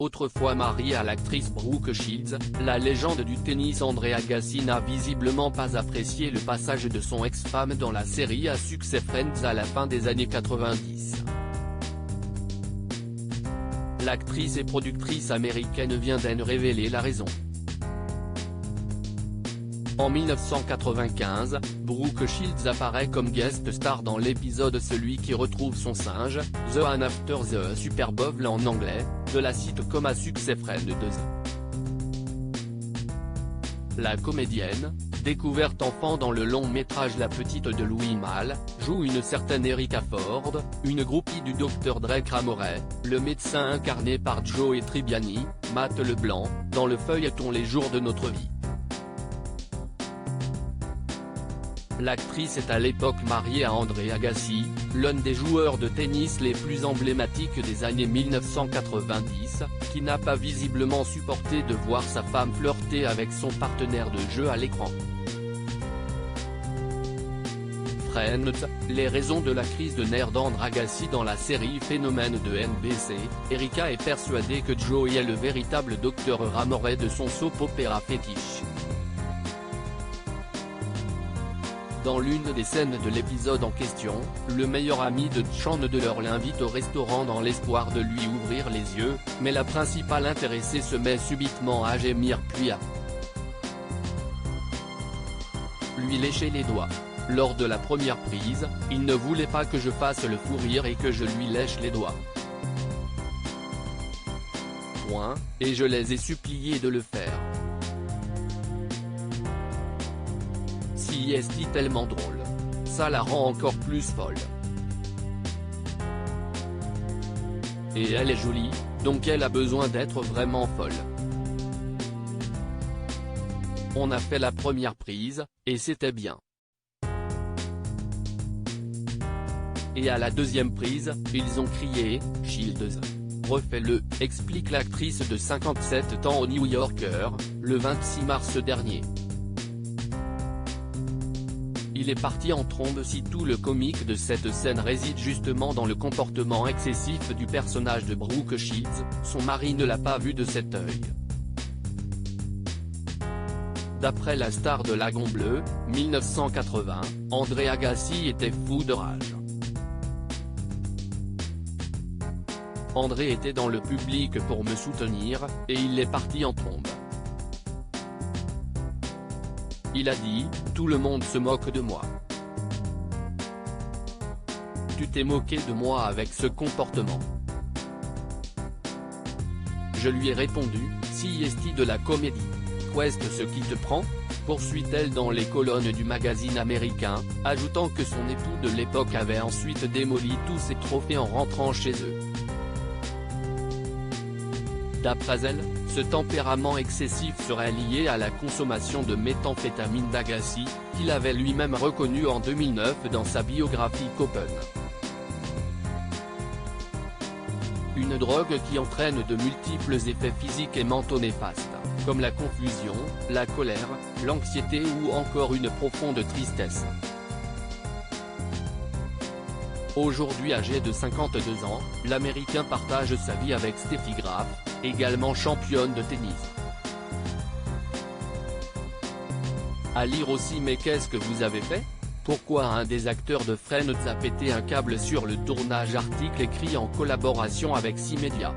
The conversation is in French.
Autrefois mariée à l'actrice Brooke Shields, la légende du tennis André Agassi n'a visiblement pas apprécié le passage de son ex-femme dans la série à succès Friends à la fin des années 90. L'actrice et productrice américaine vient d'en révéler la raison. En 1995, Brooke Shields apparaît comme guest star dans l'épisode Celui qui retrouve son singe, The One After the Super Bowl en anglais, de la sitcom à succès Friends 2. La comédienne, découverte enfant dans le long-métrage La Petite de Louis Malle, joue une certaine Erica Ford, une groupie du Dr Dre Cramoret, le médecin incarné par Joey Tribbiani, Matt Leblanc, dans le feuilleton Les Jours de notre vie. L'actrice est à l'époque mariée à André Agassi, l'un des joueurs de tennis les plus emblématiques des années 1990, qui n'a pas visiblement supporté de voir sa femme flirter avec son partenaire de jeu à l'écran. Friends, les raisons de la crise de nerfs d'André Agassi dans la série Phénomène de NBC, Erica est persuadée que Joey est le véritable Dr Ramoret de son soap opéra fétiche. Dans l'une des scènes de l'épisode en question, le meilleur ami de Chandler l'invite au restaurant dans l'espoir de lui ouvrir les yeux, mais la principale intéressée se met subitement à gémir puis à lui lécher les doigts. Lors de la première prise, il ne voulait pas que je fasse le fou rire et que je lui lèche les doigts. Et je les ai suppliés de le faire. Si est tellement drôle. Ça la rend encore plus folle. Et elle est jolie, donc elle a besoin d'être vraiment folle. On a fait la première prise, et c'était bien. Et à la deuxième prise, ils ont crié, Shields. Refais-le, explique l'actrice de 57 ans au New Yorker, le 26 mars dernier. Il est parti en trombe si tout le comique de cette scène réside justement dans le comportement excessif du personnage de Brooke Shields, son mari ne l'a pas vu de cet œil. D'après la star de Lagon Bleu, 1980, André Agassi était fou de rage. André était dans le public pour me soutenir, et il est parti en trombe. Il a dit, tout le monde se moque de moi. Tu t'es moqué de moi avec ce comportement. Je lui ai répondu, si est de la comédie. Qu'est-ce ce qui te prend ? Poursuit-elle dans les colonnes du magazine américain, ajoutant que son époux de l'époque avait ensuite démoli tous ses trophées en rentrant chez eux. D'après elle, ce tempérament excessif serait lié à la consommation de méthamphétamine d'Agassi, qu'il avait lui-même reconnu en 2009 dans sa biographie Copen. Une drogue qui entraîne de multiples effets physiques et mentaux néfastes, comme la confusion, la colère, l'anxiété ou encore une profonde tristesse. Aujourd'hui âgé de 52 ans, l'Américain partage sa vie avec Steffi Graf, également championne de tennis. À lire aussi. Mais qu'est-ce que vous avez fait ? Pourquoi un des acteurs de Friends a pété un câble sur le tournage ? Article écrit en collaboration avec 6 médias.